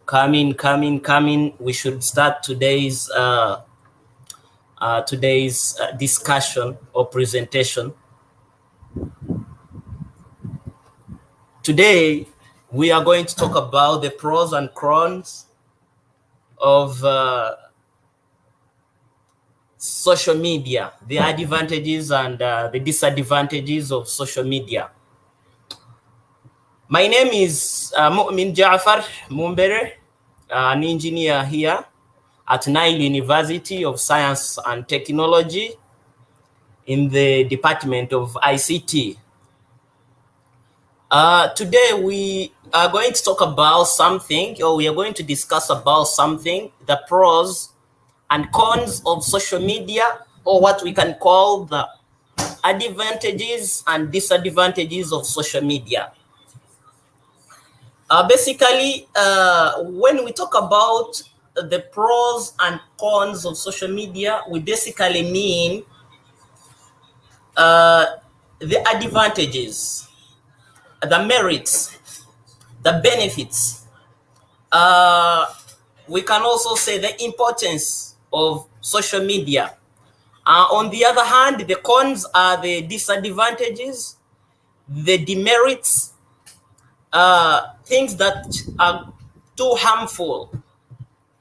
Coming. We should start today's discussion or presentation. Today, we are going to talk about the pros and cons of social media, the advantages and the disadvantages of social media. My name is Mu'min Ja'far Mumbere, an engineer here at Nile University of Science and Technology in the Department of ICT. Today we are going to talk about something, or we are going to discuss about something, the pros and cons of social media, or what we can call the advantages and disadvantages of social media. Basically, when we talk about the pros and cons of social media, we basically mean the advantages, the merits, the benefits. We can also say the importance of social media. On the other hand, the cons are the disadvantages, the demerits, things that are too harmful.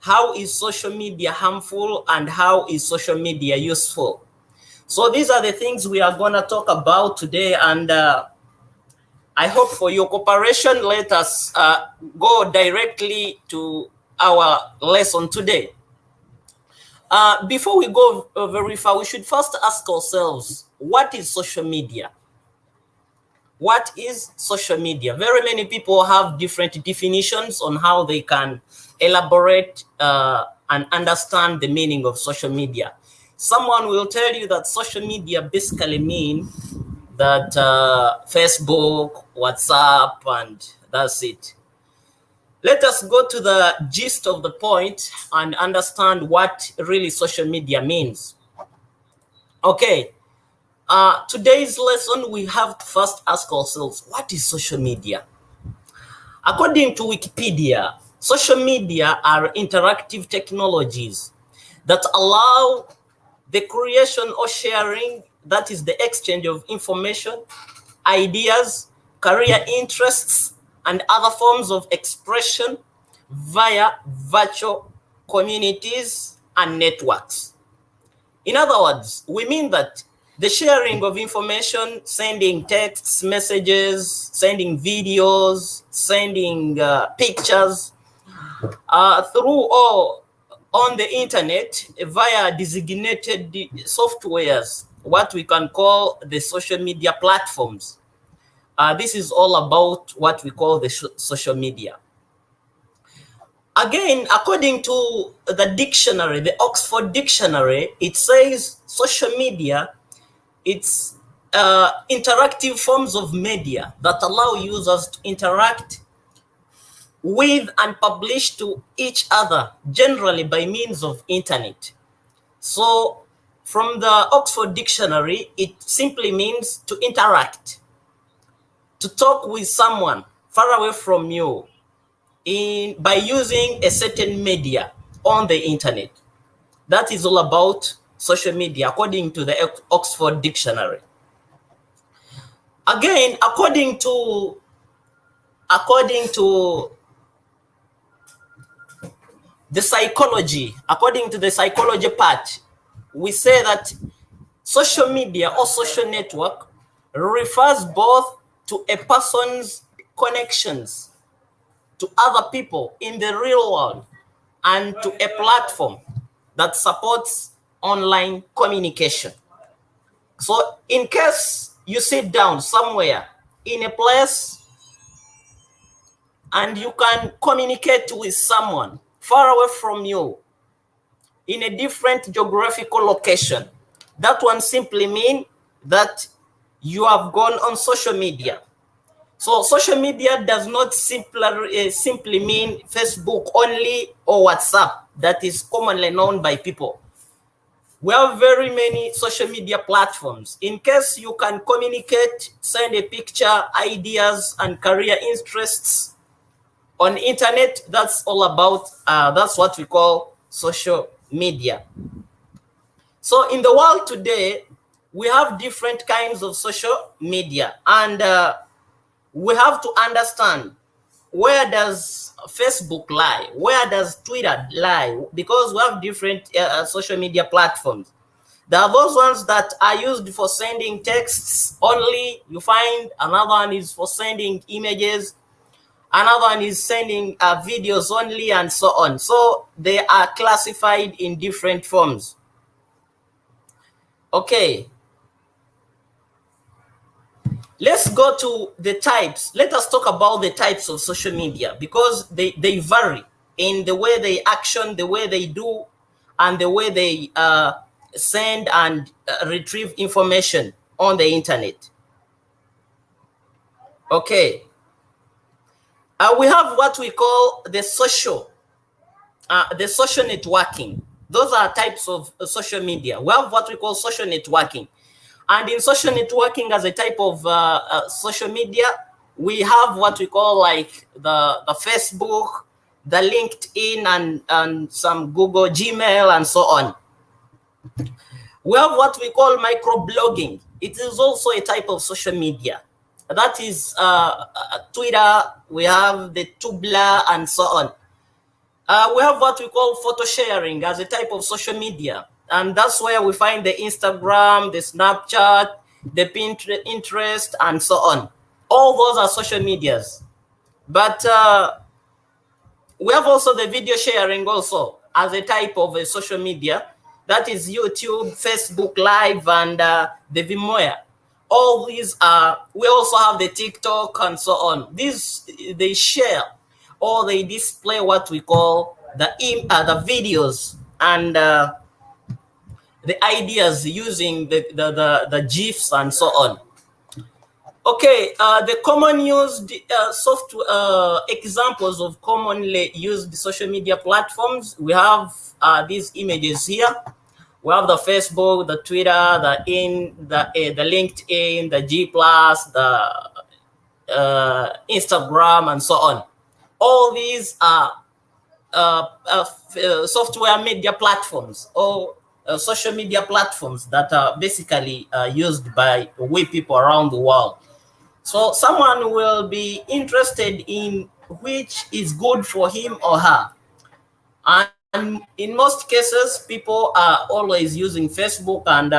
How is social media harmful and how is social media useful? So these are the things we are going to talk about today, and I hope for your cooperation. Let us go directly to our lesson today. Before we go very far, we should first ask ourselves, what is social media? What is social media? Very many people have different definitions on how they can elaborate and understand the meaning of social media. Someone will tell you that social media basically mean that Facebook, WhatsApp, and that's it. Let us go to the gist of the point and understand what really social media means. Okay. Today's lesson, we have to first ask ourselves, what is social media? According to Wikipedia, social media are interactive technologies that allow the creation or sharing, that is the exchange of information, ideas, career interests, and other forms of expression via virtual communities and networks. In other words, we mean that the sharing of information, sending texts, messages, sending videos, sending pictures through or on the internet via designated softwares, what we can call the social media platforms. This is all about what we call the social media. Again, according to the dictionary, the Oxford Dictionary, it says social media, it's interactive forms of media that allow users to interact with and publish to each other, generally by means of internet. So from the Oxford Dictionary, it simply means to interact, to talk with someone far away from you by using a certain media on the internet. That is all about social media, according to the Oxford Dictionary. Again, according to the psychology, according to the psychology part, we say that social media or social network refers both to a person's connections to other people in the real world and to a platform that supports online communication. So in case you sit down somewhere in a place and you can communicate with someone far away from you in a different geographical location, that one simply means that you have gone on social media. So social media does not simply mean Facebook only or WhatsApp that is commonly known by people. We have very many social media platforms. In case you can communicate, send a picture, ideas, and career interests On internet, that's all about, that's what we call social media. So in the world today, we have different kinds of social media, and we have to understand, where does Facebook lie? Where does Twitter lie? Because we have different social media platforms. There are those ones that are used for sending texts only. You find another one is for sending images. Another one is sending videos only, and so on. So they are classified in different forms. Okay, let's go to the types. Let us talk about the types of social media, because they vary in the way they action, the way they do, and the way they send and retrieve information on the internet. Okay, we have what we call the social networking. Those are types of social media. We have what we call social networking. And in social networking, as a type of social media, we have what we call like the Facebook, the LinkedIn, and some Google, Gmail, and so on. We have what we call microblogging. It is also a type of social media. That is Twitter, we have the Tumblr, and so on. We have what we call photo sharing as a type of social media. And that's where we find the Instagram, the Snapchat, the Pinterest, and so on. All those are social medias. But we have also the video sharing also as a type of a social media. That is YouTube, Facebook Live, and the Vimeo. All these are, we also have the TikTok and so on. These, they share or they display what we call the videos and the ideas using the GIFs and so on. Okay, the common used software examples of commonly used social media platforms. We have these images here. We have the Facebook, the Twitter, the LinkedIn, the G+, the Instagram, and so on. All these are software media platforms or social media platforms that are basically used by we people around the world. So someone will be interested in which is good for him or her. And in most cases, people are always using Facebook, and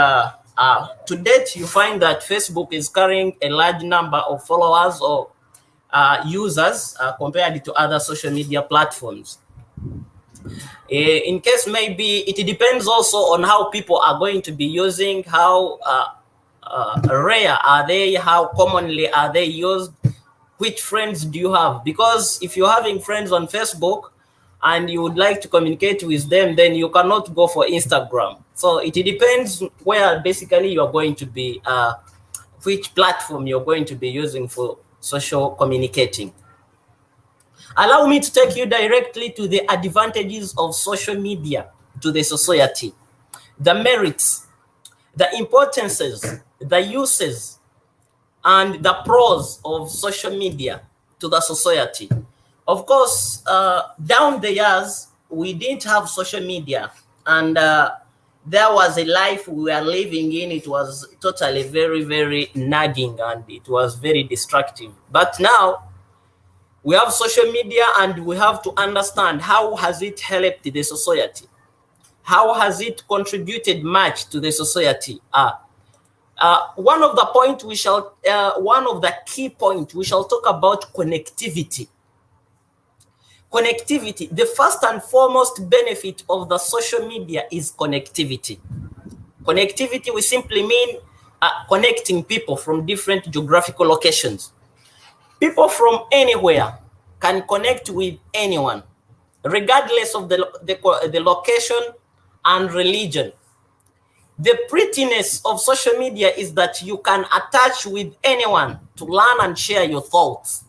to date, you find that Facebook is carrying a large number of followers or users compared to other social media platforms. In case maybe it depends also on how people are going to be using, how rare are they, how commonly are they used, which friends do you have? Because if you're having friends on Facebook and you would like to communicate with them, then you cannot go for Instagram. So it depends where basically you're going to be, which platform you're going to be using for social communicating. Allow me to take you directly to the advantages of social media to the society, the merits, the importances, the uses, and the pros of social media to the society. Of course, down the years, we didn't have social media, and there was a life we were living in. It was totally very, very nagging, and it was very destructive. But now, we have social media, and we have to understand, how has it helped the society? How has it contributed much to the society? One of the key points we shall talk about connectivity. Connectivity, the first and foremost benefit of the social media is connectivity. Connectivity, we simply mean connecting people from different geographical locations. People from anywhere can connect with anyone, regardless of the location and religion. The prettiness of social media is that you can attach with anyone to learn and share your thoughts.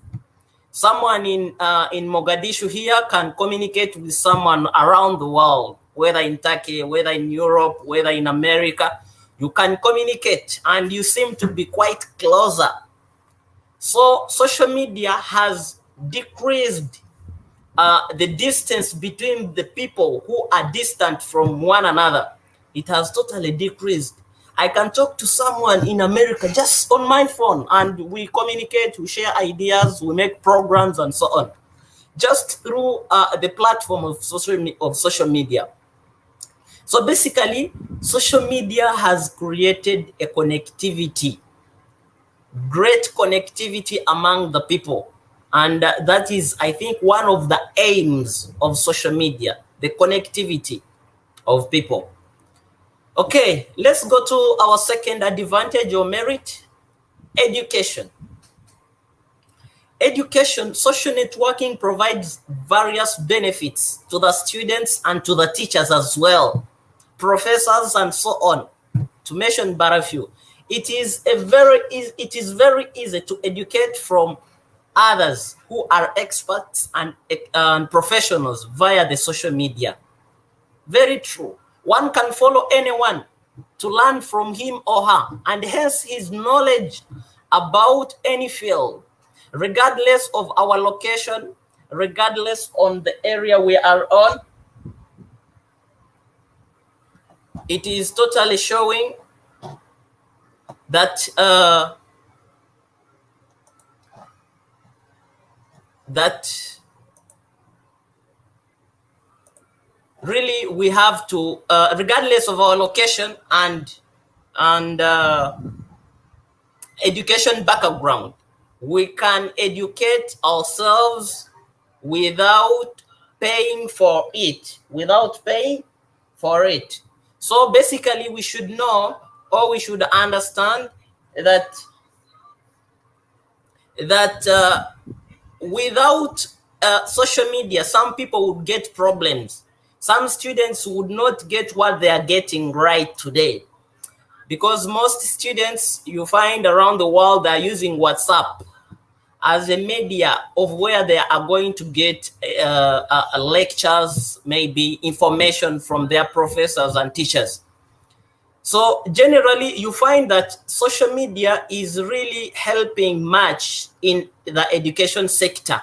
Someone in Mogadishu here can communicate with someone around the world, whether in Turkey, whether in Europe, whether in America. You can communicate, and you seem to be quite closer. So social media has decreased the distance between the people who are distant from one another, it has totally decreased. I can talk to someone in America just on my phone, and we communicate, we share ideas, we make programs, and so on, just through the platform of social media. So basically, social media has created a connectivity, great connectivity among the people. And that is, I think, one of the aims of social media, the connectivity of people. Okay, let's go to our second advantage or merit, education. Education, social networking provides various benefits to the students and to the teachers as well, professors and so on, to mention but a few. It is very easy to educate from others who are experts and professionals via the social media. Very true. One can follow anyone to learn from him or her, and hence his knowledge about any field, regardless of our location, regardless on the area we are on. It is totally showing that really we have to, regardless of our location and education background, we can educate ourselves without paying for it, So basically, we should know, or we should understand that without social media, some people would get problems. Some students would not get what they are getting right today, because most students you find around the world are using WhatsApp as a media of where they are going to get lectures, maybe information from their professors and teachers. So generally, you find that social media is really helping much in the education sector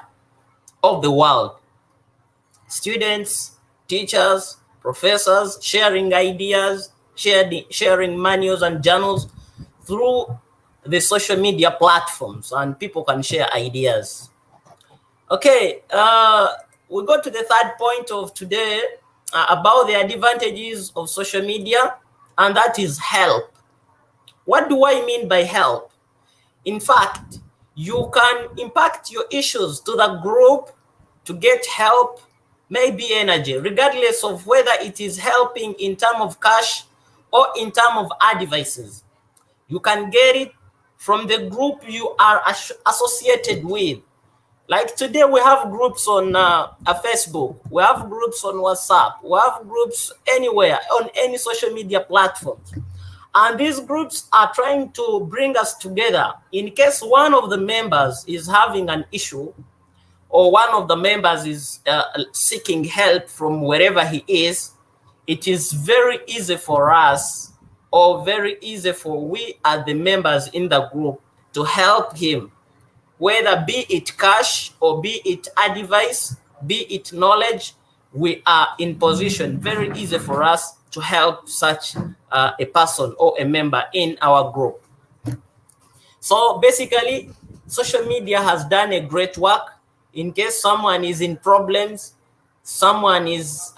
of the world. Students, teachers, professors sharing ideas, sharing manuals and journals through the social media platforms, and people can share ideas. Okay, we go to the third point of today about the advantages of social media, and that is help. What do I mean by help? In fact, you can impact your issues to the group to get help, maybe energy, regardless of whether it is helping in terms of cash or in terms of advices. You can get it from the group you are associated with. Like today, we have groups on Facebook, we have groups on WhatsApp, we have groups anywhere on any social media platforms. And these groups are trying to bring us together in case one of the members is having an issue, or one of the members is seeking help from wherever he is. It is very easy for us, or very easy for we as the members in the group, to help him, whether be it cash or be it advice, be it knowledge. We are in position, very easy for us to help such a person or a member in our group. So basically, social media has done a great work. In case someone is in problems, someone is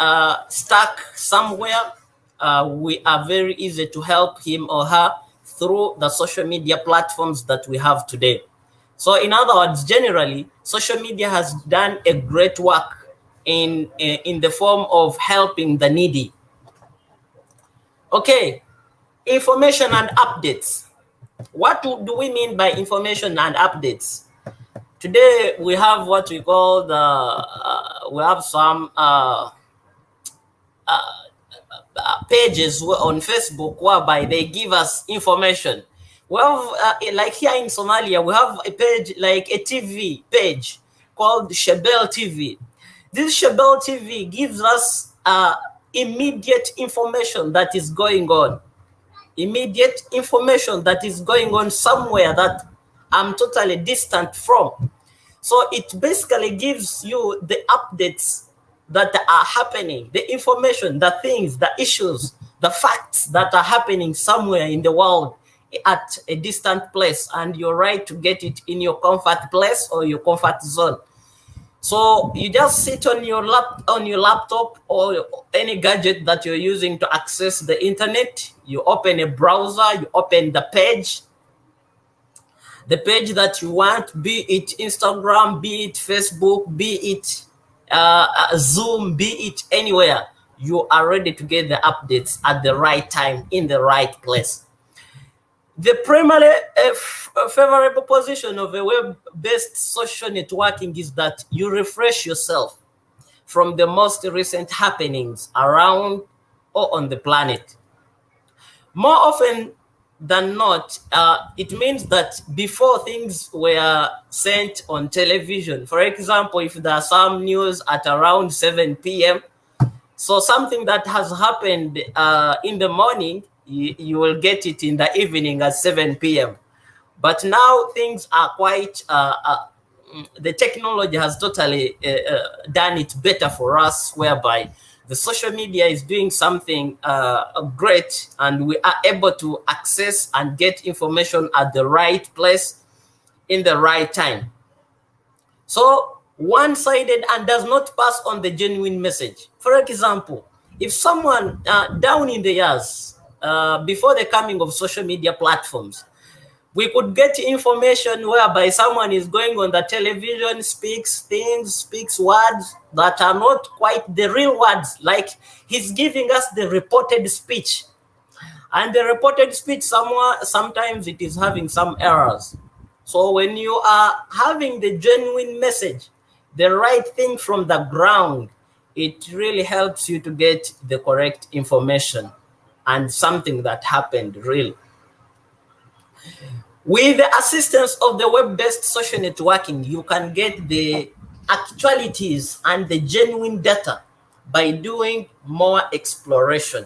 stuck somewhere, we are very easy to help him or her through the social media platforms that we have today. So in other words, generally, social media has done a great work in the form of helping the needy. Okay, information and updates. What do we mean by information and updates? Today we have what we call we have some pages on Facebook whereby they give us information. We have, like here in Somalia, we have a page, like a TV page called Shabelle TV. This Shabelle TV gives us immediate information that is going on. Immediate information that is going on somewhere that I'm totally distant from. So it basically gives you the updates that are happening, the information, the things, the issues, the facts that are happening somewhere in the world at a distant place, and you're right to get it in your comfort place or your comfort zone. So you just sit on your laptop or any gadget that you're using to access the internet. You open a browser, you open the page that you want, be it Instagram, be it Facebook, be it Zoom, be it anywhere. You are ready to get the updates at the right time in the right place. The primary favorable position of a web-based social networking is that you refresh yourself from the most recent happenings around or on the planet. More often than not, it means that before things were sent on television, for example, if there are some news at around 7 p.m., so something that has happened in the morning, you will get it in the evening at 7 p.m. But now things are quite, the technology has totally done it better for us, whereby the social media is doing something great, and we are able to access and get information at the right place in the right time. So one-sided and does not pass on the genuine message. For example, if someone down in the years, before the coming of social media platforms, we could get information whereby someone is going on the television, speaks things, speaks words that are not quite the real words, like he's giving us the reported speech. And the reported speech sometimes it is having some errors. So when you are having the genuine message, the right thing from the ground, it really helps you to get the correct information and something that happened really. With the assistance of the web-based social networking, you can get the actualities and the genuine data by doing more exploration.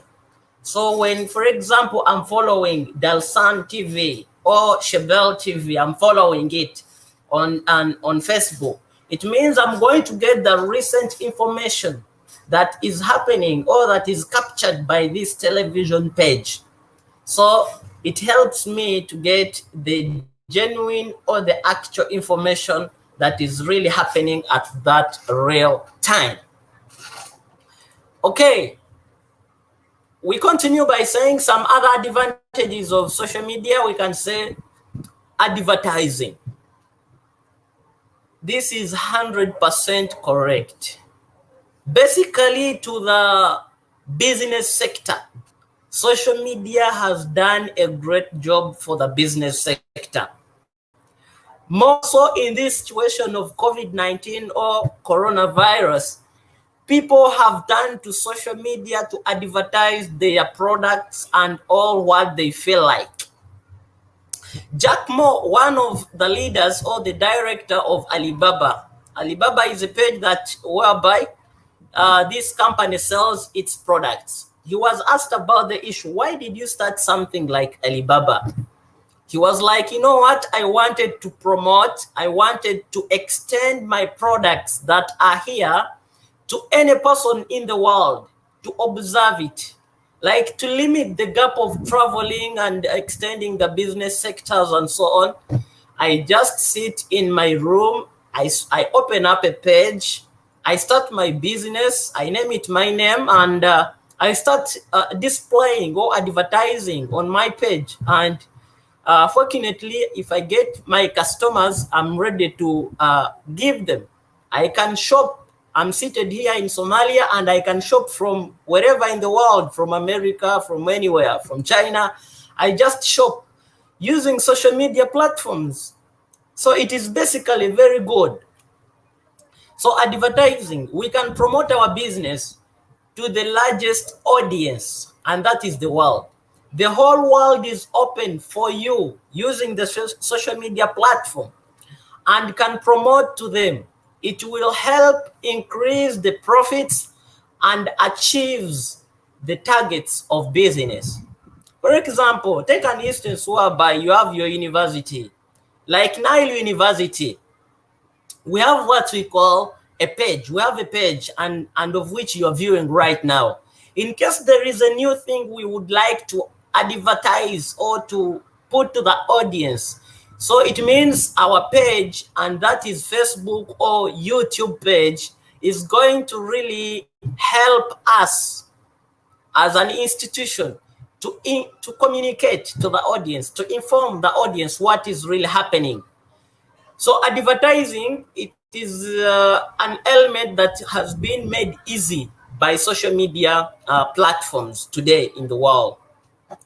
So when, for example, I'm following Dalsan TV or Chebel TV, I'm following it on Facebook, it means I'm going to get the recent information that is happening or that is captured by this television page. So it helps me to get the genuine or the actual information that is really happening at that real time. Okay. We continue by saying some other advantages of social media. We can say advertising. This is 100% correct. Basically, to the business sector, social media has done a great job for the business sector. More so in this situation of COVID-19 or coronavirus, people have turned to social media to advertise their products and all what they feel like. Jack Ma, one of the leaders or the director of Alibaba. Alibaba is a page that whereby this company sells its products. He was asked about the issue. Why did you start something like Alibaba? He was like, you know what? I wanted to promote, I wanted to extend my products that are here to any person in the world to observe it, like to limit the gap of traveling and extending the business sectors and so on. I just sit in my room, I open up a page, I start my business, I name it my name, and I start displaying or advertising on my page. And fortunately, if I get my customers, I'm ready to give them. I can shop. I'm seated here in Somalia, and I can shop from wherever in the world, from America, from anywhere, from China. I just shop using social media platforms. So it is basically very good. So advertising, we can promote our business to the largest audience, and that is the world. The whole world is open for you using the social media platform and can promote to them. It will help increase the profits and achieves the targets of business. For example, take an instance whereby you have your university, like Nile University. we have what we call a page. We have a page, and of which you're viewing right now. In case there is a new thing we would like to advertise or to put to the audience, so it means our page, and that is Facebook or YouTube page, is going to really help us as an institution to communicate to the audience, to inform the audience what is really happening. So advertising, it is an element that has been made easy by social media platforms today in the world.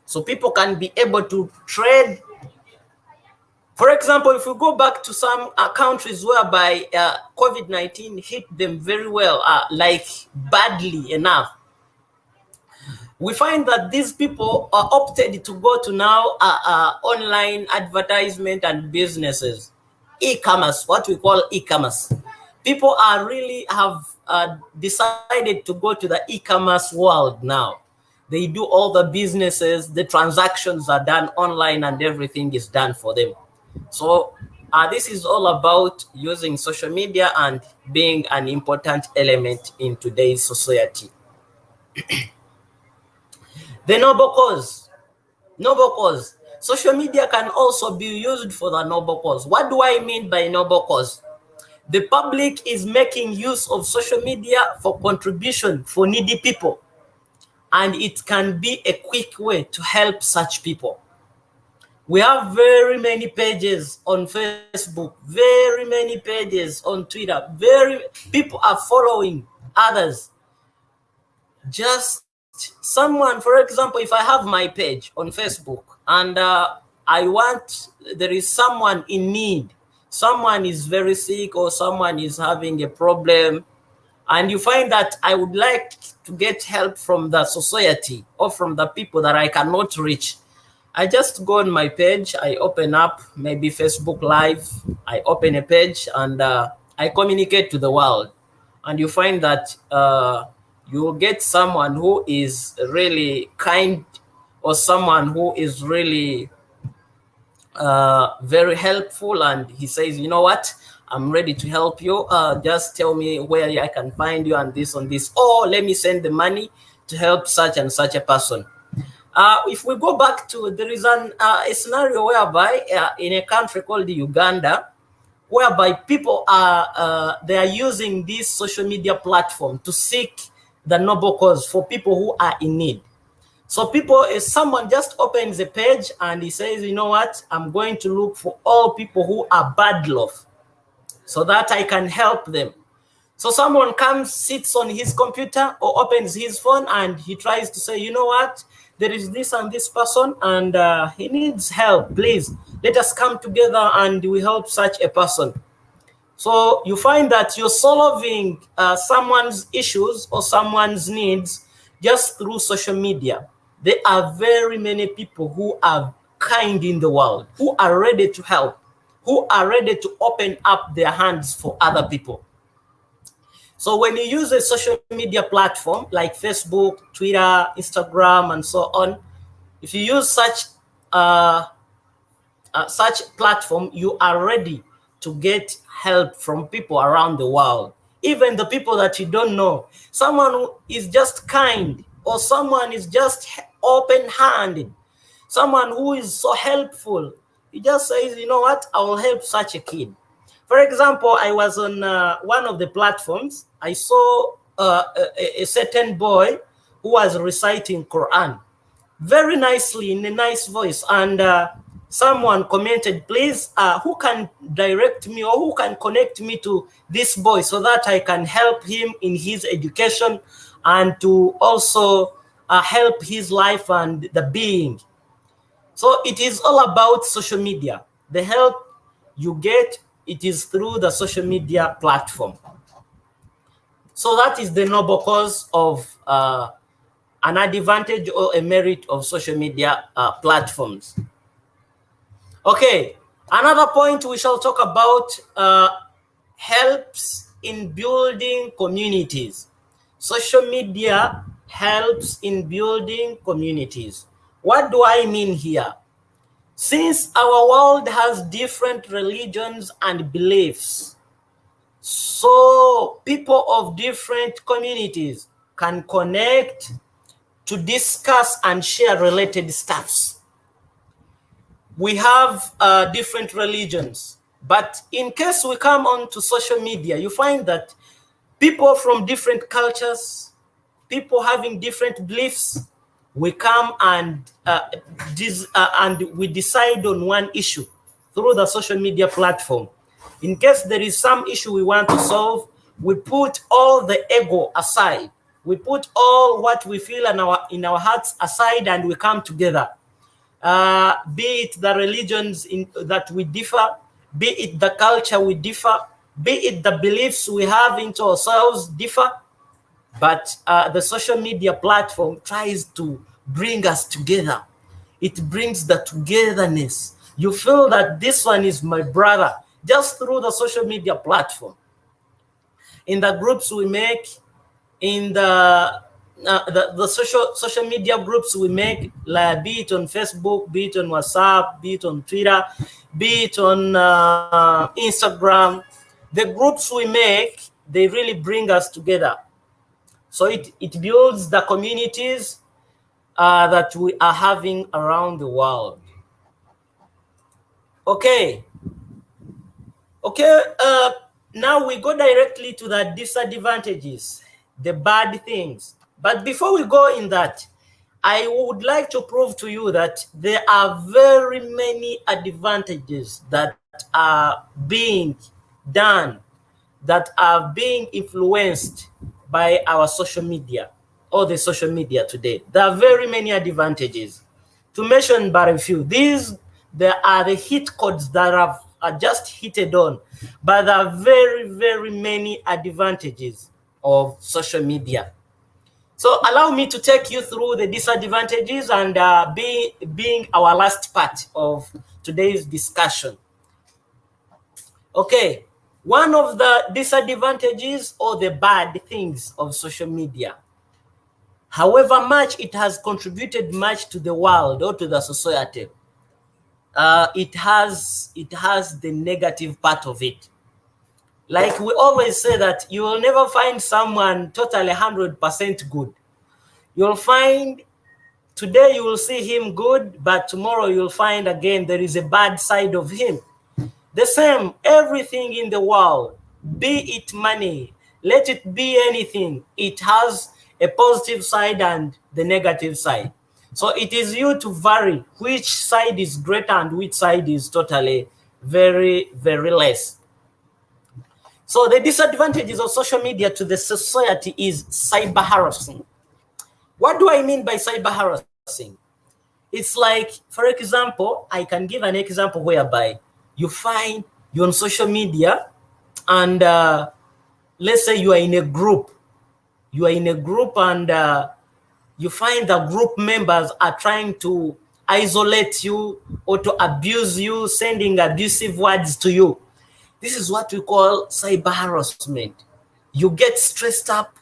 So people can be able to trade. For example, if we go back to some countries whereby COVID-19 hit them very well, like badly enough, we find that these people are opted to go to now online advertisement and businesses, e-commerce, what we call e-commerce. People are really have decided to go to the e-commerce world now. They do all the businesses, the transactions are done online, and everything is done for them. So this is all about using social media and being an important element in today's society. The noble cause. Noble cause. Social media can also be used for the noble cause. What do I mean by noble cause? The public is making use of social media for contribution for needy people, and it can be a quick way to help such people. We have very many pages on Facebook, very many pages on Twitter, people are following others. Just someone, for example, if I have my page on Facebook and there is someone in need, someone is very sick or someone is having a problem, and you find that I would like to get help from the society or from the people that I cannot reach, I just go on my page, I open up maybe Facebook Live, I open a page, and I communicate to the world. And you find that you will get someone who is really kind, or someone who is really very helpful, and he says, you know what, I'm ready to help you. Just tell me where I can find you, and this, or let me send the money to help such and such a person. If we go back to, there is a scenario whereby in a country called Uganda, whereby people are they are using this social media platform to seek the noble cause for people who are in need. So someone just opens a page and he says, you know what, I'm going to look for all people who are bad off so that I can help them. So someone comes, sits on his computer or opens his phone, and he tries to say, you know what, there is this and this person, and he needs help. Please, let us come together and we help such a person. So you find that you're solving someone's issues or someone's needs just through social media. There are very many people who are kind in the world, who are ready to help, who are ready to open up their hands for other people. So when you use a social media platform like Facebook, Twitter, Instagram, and so on, if you use such platform, you are ready to get help from people around the world, even the people that you don't know. Someone who is just kind, or someone is just open-handed, someone who is so helpful. He just says, you know what, I will help such a kid. For example, I was on one of the platforms. I saw a certain boy who was reciting Quran very nicely in a nice voice, and someone commented, please, who can direct me or who can connect me to this boy so that I can help him in his education and to also help his life and the being. So it is all about social media. The help you get, it is through the social media platform. So that is the noble cause of an advantage or a merit of social media platforms. Okay, another point we shall talk about helps in building communities. Social media helps in building communities. What do I mean here? Since our world has different religions and beliefs, So people of different communities can connect to discuss and share related stuffs. We have different religions, but in case we come on to social media, you find that people from different cultures, people having different beliefs, we come and we decide on one issue through the social media platform. In case there is some issue we want to solve, we put all the ego aside. We put all what we feel in our hearts aside, and we come together. Be it the religions that we differ, be it the culture we differ, be it the beliefs we have into ourselves differ, but the social media platform tries to bring us together. It brings the togetherness. You feel that this one is my brother just through the social media platform. In the groups we make, in the social media groups we make, like, be it on Facebook, be it on WhatsApp, be it on Twitter, be it on Instagram, the groups we make, they really bring us together. So it builds the communities that we are having around the world. Okay. Now we go directly to the disadvantages, the bad things. But before we go in that, I would like to prove to you that there are very many advantages that are being done, that are being influenced by our social media, or the social media today. There are very many advantages. To mention but a few, there are the hit codes that are just hitted on, but there are very, very many advantages of social media. So allow me to take you through the disadvantages and being our last part of today's discussion. Okay, one of the disadvantages or the bad things of social media, however much it has contributed much to the world or to the society, it has the negative part of it. Like we always say that you will never find someone totally 100% good. You'll find today you will see him good, but tomorrow you'll find again there is a bad side of him. The same, everything in the world, be it money, let it be anything, it has a positive side and the negative side. So it is you to vary which side is greater and which side is totally very, very less. So the disadvantages of social media to the society is cyber harassing. What do I mean by cyber harassing? It's like, for example, I can give an example whereby you find you're on social media and let's say you are in a group. You are in a group and you find the group members are trying to isolate you or to abuse you, sending abusive words to you. This is what we call cyber harassment. You get stressed up,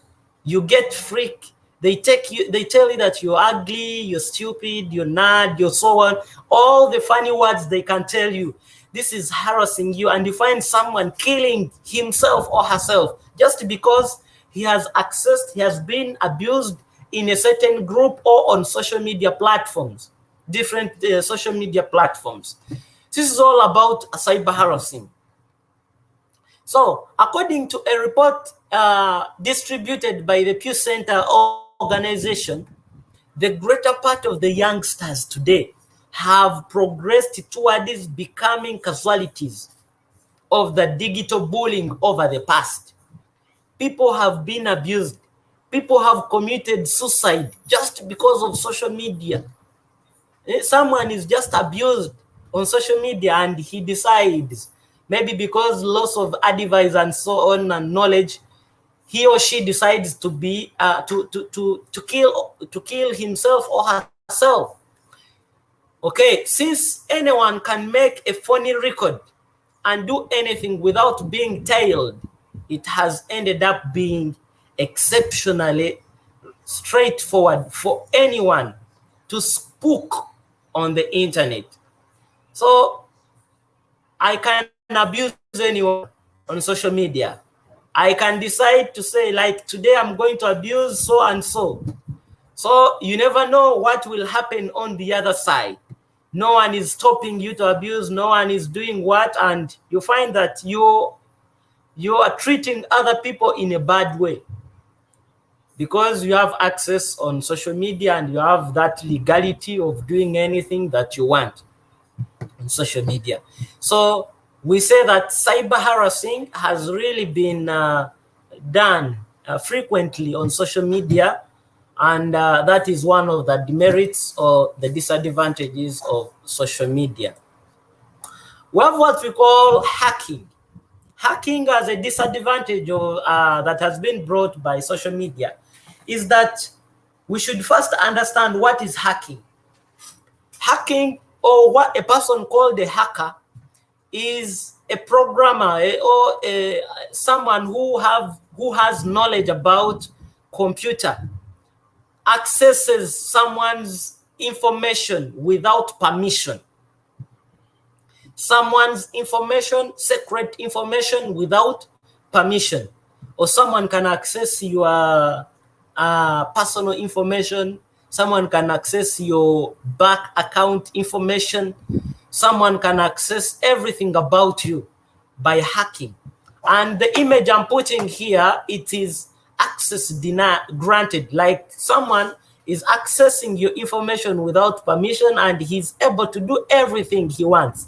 you get freaked. They tell you that you're ugly, you're stupid, you're nerd, you're so on. All the funny words they can tell you. This is harassing you, and you find someone killing himself or herself just because he has been abused in a certain group or on social media platforms, different social media platforms. This is all about cyber harassing. So, according to a report distributed by the Pew Center organization, the greater part of the youngsters today have progressed towards becoming casualties of the digital bullying over the past. People have been abused. People have committed suicide just because of social media. Someone is just abused on social media and he decides, maybe because loss of advice and so on and knowledge, he or she decides to be to kill himself or herself. Okay, since anyone can make a funny record and do anything without being tailed, it has ended up being exceptionally straightforward for anyone to spook on the internet. So I can abuse anyone on social media. I can decide to say, like, today I'm going to abuse so and so. So you never know what will happen on the other side. No one is stopping you to abuse. No one is doing what, and you find that you are treating other people in a bad way because you have access on social media and you have that legality of doing anything that you want on social media. So we say that cyber harassing has really been done frequently on social media, and that is one of the demerits or the disadvantages of social media. We have what we call hacking. Hacking as a disadvantage of, that has been brought by social media is that we should first understand what is hacking. Hacking, or what a person called a hacker, is a programmer or someone who has knowledge about computer, accesses someone's information without permission. Someone's information, secret information, without permission. Or someone can access your personal information. Someone can access your bank account information. Someone can access everything about you by hacking. And the image I'm putting here, it is access granted, like someone is accessing your information without permission and he's able to do everything he wants.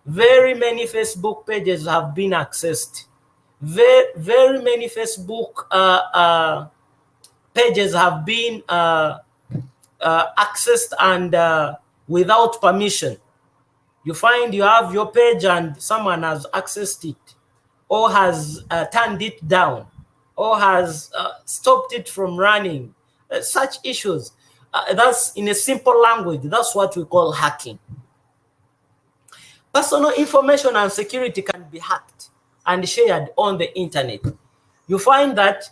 Very many Facebook pages have been accessed. Very many Facebook pages have been accessed and without permission. You find you have your page and someone has accessed it, or has turned it down, or has stopped it from running. Such issues. That's, in a simple language, that's what we call hacking. Personal information and security can be hacked and shared on the internet. You find that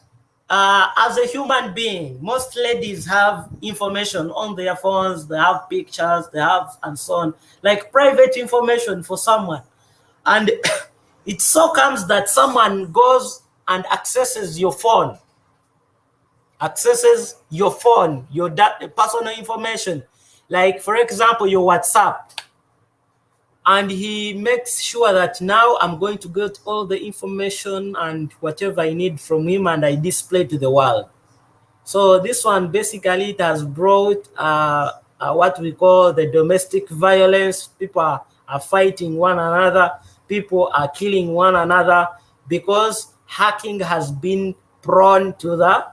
as a human being, most ladies have information on their phones, they have pictures, they have, and so on, like private information for someone. And it so comes that someone goes and accesses your phone, your personal information, like, for example, your WhatsApp. And he makes sure that now I'm going to get all the information and whatever I need from him, and I display to the world. So this one, basically, it has brought what we call the domestic violence. People are fighting one another. People are killing one another because hacking has been prone to the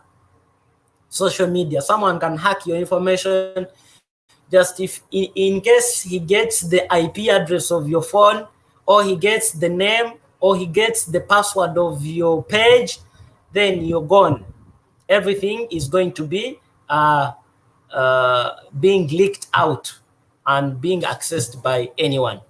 social media. Someone can hack your information. Just if in case he gets the IP address of your phone, or he gets the name, or he gets the password of your page, then you're gone. Everything is going to be being leaked out and being accessed by anyone.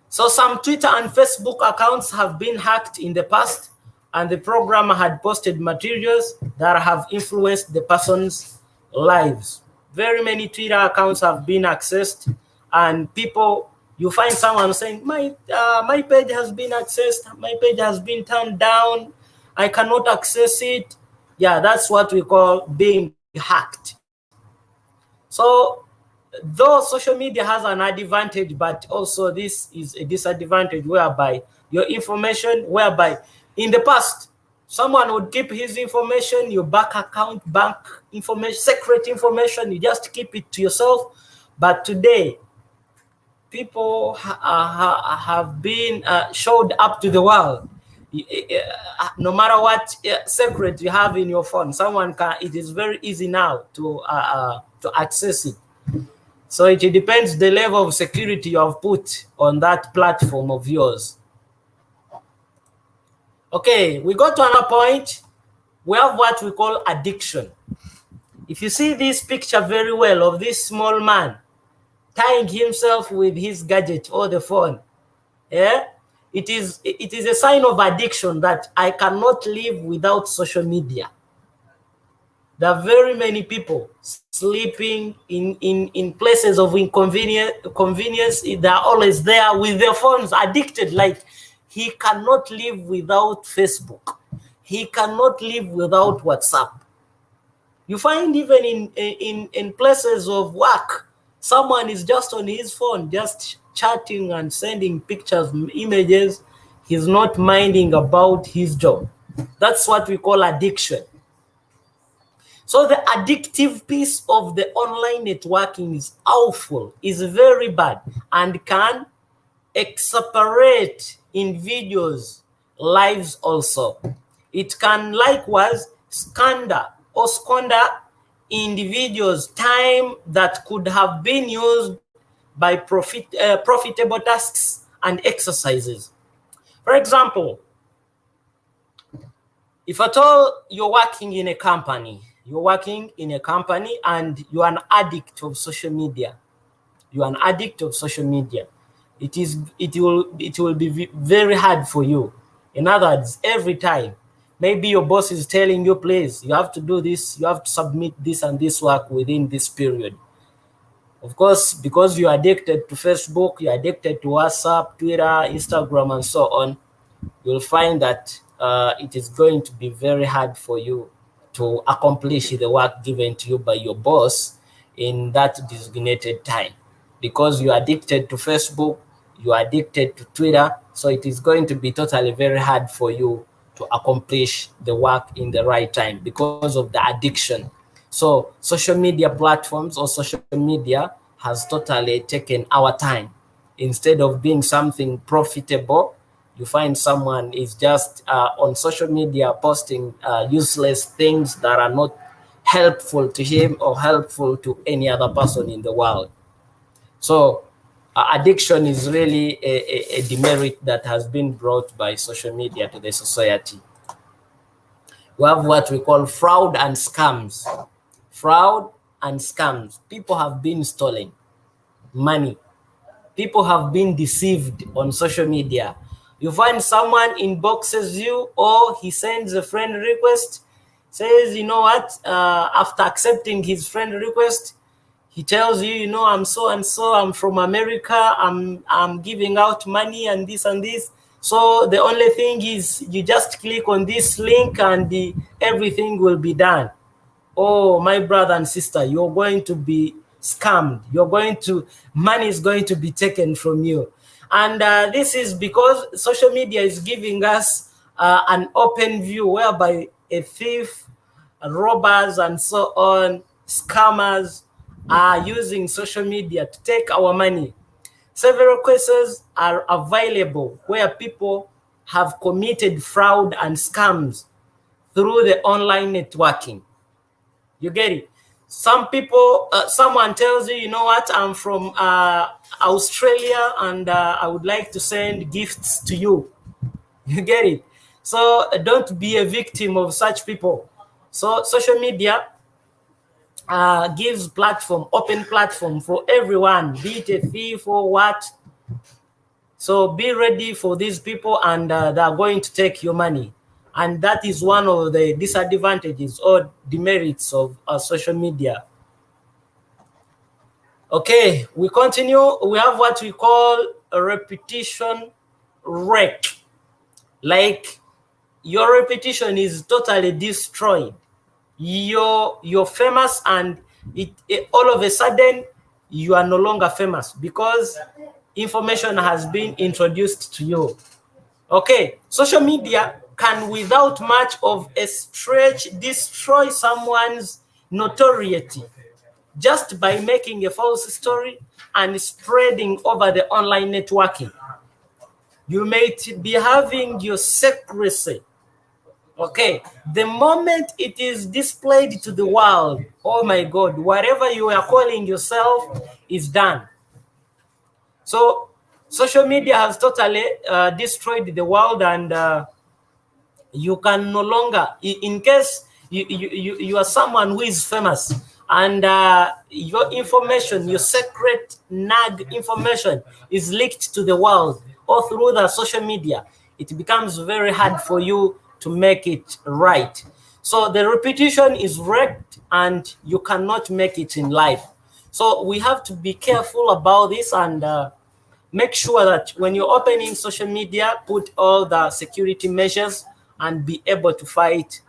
So some Twitter and Facebook accounts have been hacked in the past, and the programmer had posted materials that have influenced the person's lives. Very many Twitter accounts have been accessed, and people, you find someone saying, my page has been accessed, my page has been turned down, I cannot access it. Yeah, that's what we call being hacked. So though social media has an advantage, but also this is a disadvantage, whereby your information, whereby in the past, someone would keep his information, your bank account, bank information, secret information, you just keep it to yourself. But today, people have been showed up to the world. No matter what secret you have in your phone, someone can. It is very easy now to access it. So it depends the level of security you have put on that platform of yours. Okay, we got to another point. We have what we call addiction. If you see this picture very well of this small man tying himself with his gadget or the phone, yeah, it is a sign of addiction that I cannot live without social media. There are very many people sleeping in places of convenience. They are always there with their phones, addicted, like he cannot live without Facebook. he cannot live without WhatsApp. You find even in places of work, someone is just on his phone, just chatting and sending pictures, images. He's not minding about his job. That's what we call addiction. So the addictive piece of the online networking is awful, is very bad, and can exacerbate individuals' lives also. It can likewise squander individuals' time that could have been used by profitable tasks and exercises. For example, if at all you're working in a company, and you're an addict of social media, it will be very hard for you. In other words, every time maybe your boss is telling you, please, you have to do this, you have to submit this and this work within this period. Of course, because you're addicted to Facebook, you're addicted to WhatsApp, Twitter, Instagram, and so on, you'll find that it is going to be very hard for you to accomplish the work given to you by your boss in that designated time, because you're addicted to Facebook, you're addicted to Twitter, so it is going to be totally very hard for you to accomplish the work in the right time because of the addiction. So social media platforms or social media has totally taken our time. Instead of being something profitable, you find someone is just on social media posting useless things that are not helpful to him or helpful to any other person in the world. So addiction is really a demerit that has been brought by social media to the society. We have what we call fraud and scams. Fraud and scams. People have been stolen money. People have been deceived on social media. You find someone inboxes you, or he sends a friend request, says, you know what, after accepting his friend request, he tells you, you know, I'm so and so, I'm from America, I'm giving out money and this and this. So the only thing is you just click on this link and everything will be done. Oh, my brother and sister, you're going to be scammed. Money is going to be taken from you. And this is because social media is giving us an open view whereby a thief, robbers, and so on, scammers are using social media to take our money. Several cases are available where people have committed fraud and scams through the online networking. You get it? Some people, someone tells you, you know what, I'm from Australia and I would like to send gifts to you. You get it? So don't be a victim of such people. So social media gives open platform for everyone, be it a thief or what. So be ready for these people, and they are going to take your money. And that is one of the disadvantages or demerits of social media. Okay, we continue. We have what we call a repetition wreck. Like your reputation is totally destroyed. You're famous, and all of a sudden you are no longer famous because information has been introduced to you. Okay, social media can, without much of a stretch, destroy someone's notoriety just by making a false story and spreading over the online networking. You may be having your secrecy. Okay, the moment it is displayed to the world, oh my God, whatever you are calling yourself is done. So social media has totally destroyed the world, and you can no longer, in case you are someone who is famous, and your information, your secret nag information is leaked to the world or through the social media, it becomes very hard for you to make it right. So the reputation is wrecked and you cannot make it in life. So we have to be careful about this, and make sure that when you're opening social media, put all the security measures and be able to fight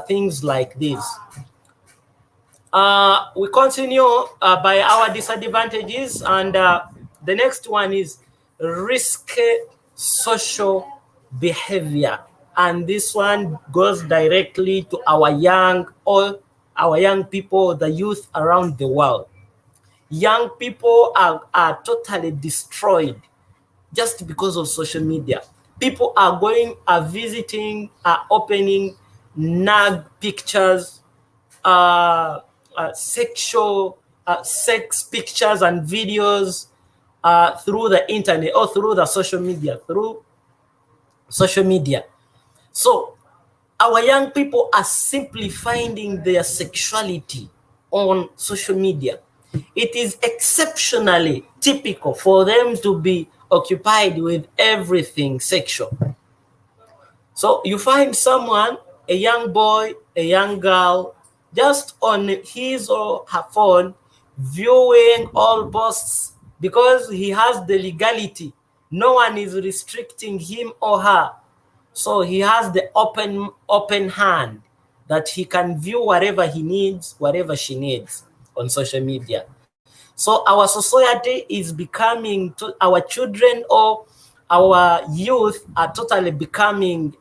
things like this. We continue by our disadvantages, and the next one is risky social behavior, and this one goes directly to our young people, the youth around the world. Young people are totally destroyed just because of social media. People are visiting, are opening nag pictures, sexual sex pictures and videos through the internet or through the social media. So our young people are simply finding their sexuality on social media. It is exceptionally typical for them to be occupied with everything sexual. So you find someone, a young boy, a young girl, just on his or her phone, viewing all posts because he has the legality. No one is restricting him or her. So he has the open hand that he can view whatever he needs, whatever she needs on social media. So our society is becoming, our children or our youth are totally becoming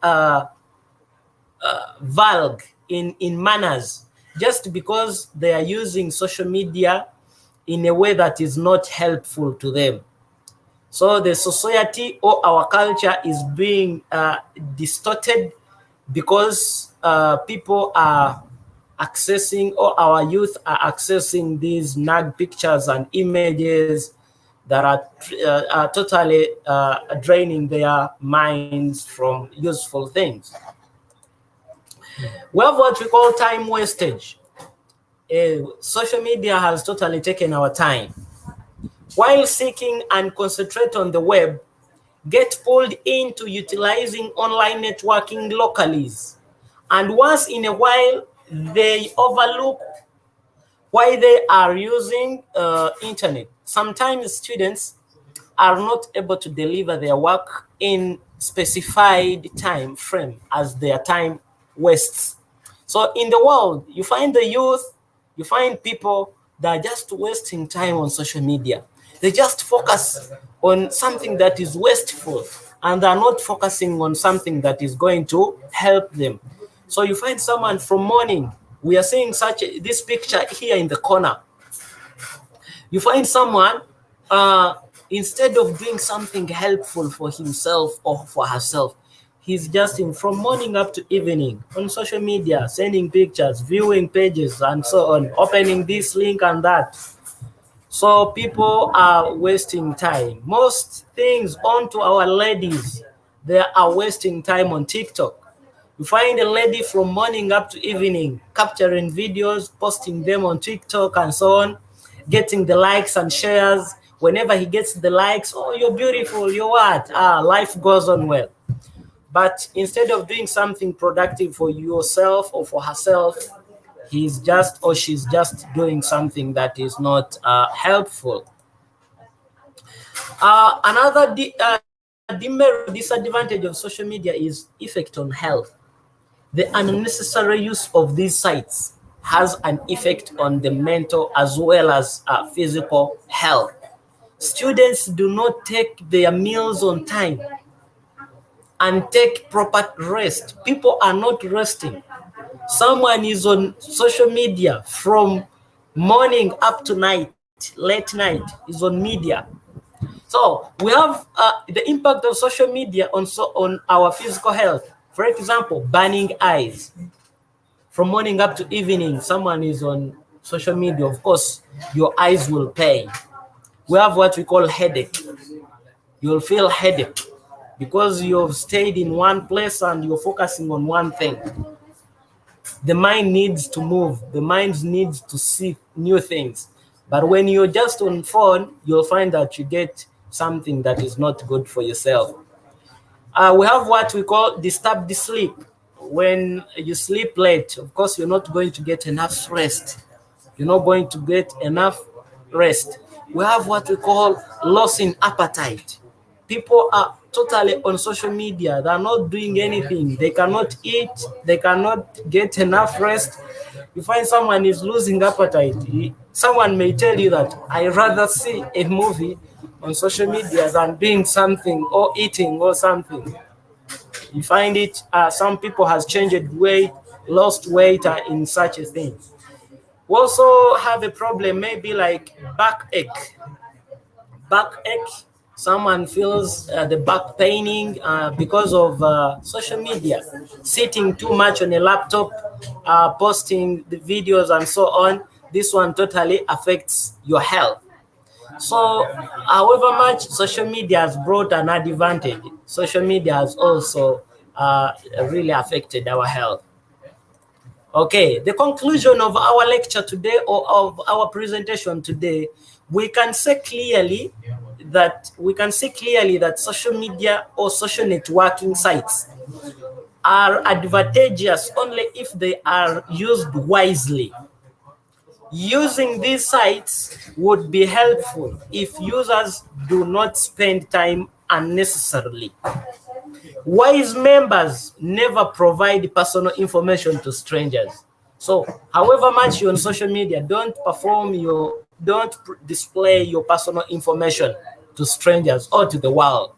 vague in manners, just because they are using social media in a way that is not helpful to them. So the society or our culture is being distorted because people are accessing, or our youth are accessing these nag pictures and images that are totally draining their minds from useful things. We have what we call time wastage. Social media has totally taken our time. While seeking and concentrate on the web, get pulled into utilizing online networking locales. And once in a while, they overlook why they are using internet. Sometimes students are not able to deliver their work in specified time frame as their time wastes. So in the world, you find the youth, you find people that are just wasting time on social media. They just focus on something that is wasteful, and they're not focusing on something that is going to help them. So you find someone from morning, we are seeing this picture here in the corner. You find someone, instead of doing something helpful for himself or for herself, he's just in from morning up to evening on social media, sending pictures, viewing pages, and so on, opening this link and that. So people are wasting time. Most things onto our ladies, they are wasting time on TikTok. You find a lady from morning up to evening, capturing videos, posting them on TikTok and so on, getting the likes and shares. Whenever he gets the likes, oh, you're beautiful, you're what? Life goes on well. But instead of doing something productive for yourself or for herself, he's just or she's just doing something that is not helpful. Another disadvantage of social media is effect on health. The unnecessary use of these sites has an effect on the mental as well as physical health. Students do not take their meals on time and take proper rest. People are not resting. Someone is on social media from morning up to night, late night, is on media. So we have the impact of social media on our physical health. For example, burning eyes. From morning up to evening, someone is on social media. Of course, your eyes will pain. We have what we call headache. You'll feel headache because you've stayed in one place and you're focusing on one thing. The mind needs to move. The mind needs to see new things. But when you're just on phone, you'll find that you get something that is not good for yourself. We have what we call disturbed sleep. When you sleep late, of course, you're not going to get enough rest. You're not going to get enough rest. We have what we call loss in appetite. people are totally on social media. They're not doing anything. They cannot eat. They cannot get enough rest. You find someone is losing appetite. Someone may tell you that I rather see a movie on social media than doing something or eating or something. You find it, some people has changed weight, lost weight in such a thing. We also have a problem, maybe like backache. Backache, someone feels the back paining because of social media, sitting too much on a laptop, posting the videos and so on. This one totally affects your health. So, however much social media has brought an advantage, social media has also really affected our health. Okay, the conclusion of our lecture today, or of our presentation today, we can see clearly that social media or social networking sites are advantageous only if they are used wisely. Using these sites would be helpful if users do not spend time unnecessarily. Wise members never provide personal information to strangers. So, however much you're on social media, don't display your personal information to strangers or to the world.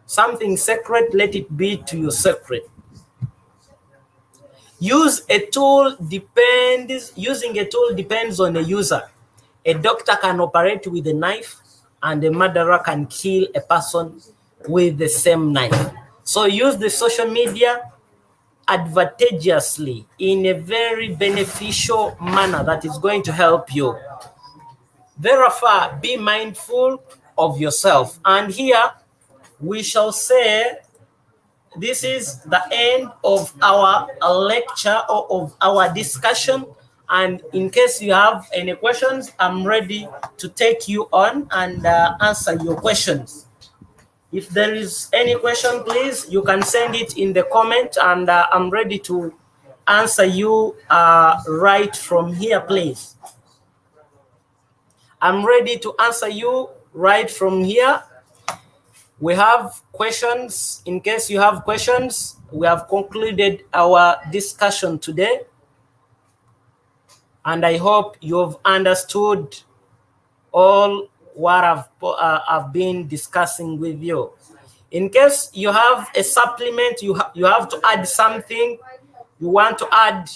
Something sacred, let it be to your secret. Using a tool depends on a user. A doctor can operate with a knife, and a murderer can kill a person with the same knife. So use the social media advantageously in a very beneficial manner that is going to help you. Therefore, be mindful of yourself. And here we shall say this is the end of our lecture or of our discussion. And in case you have any questions, I'm ready to take you on and answer your questions. If there is any question, please, you can send it in the comment, and I'm ready to answer you right from here, please. I'm ready to answer you right from here. We have questions. In case you have questions, we have concluded our discussion today. And I hope you've understood all what I've been discussing with you. In case you have a supplement, you have to add something, you want to add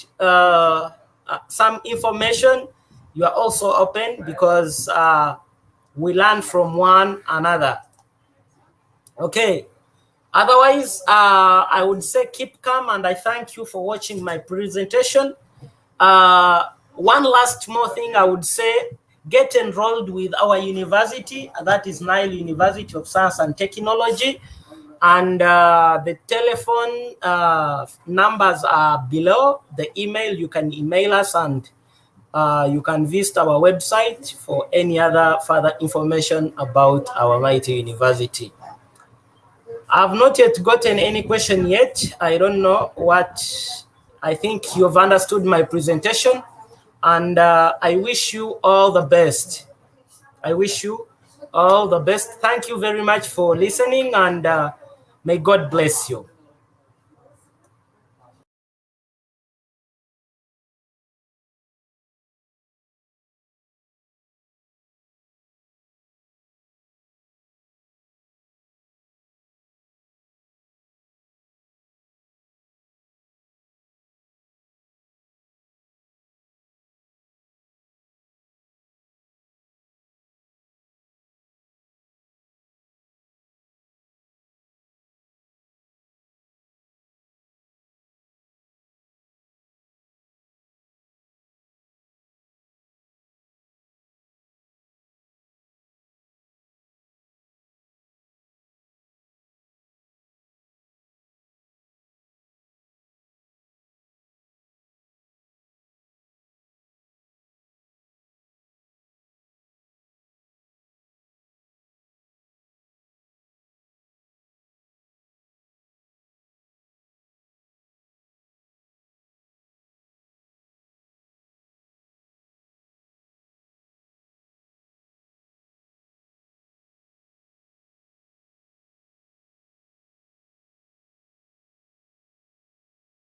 some information, you are also open, because we learn from one another. Okay. Otherwise, I would say keep calm, and I thank you for watching my presentation. One last more thing I would say, get enrolled with our university, that is Nile University of Science and Technology, and the telephone numbers are below. The email, you can email us, and you can visit our website for any other further information about our mighty university. I've not yet gotten any question yet. I don't know what. I think you've understood my presentation, and I wish you all the best. I wish you all the best. Thank you very much for listening, and may God bless you.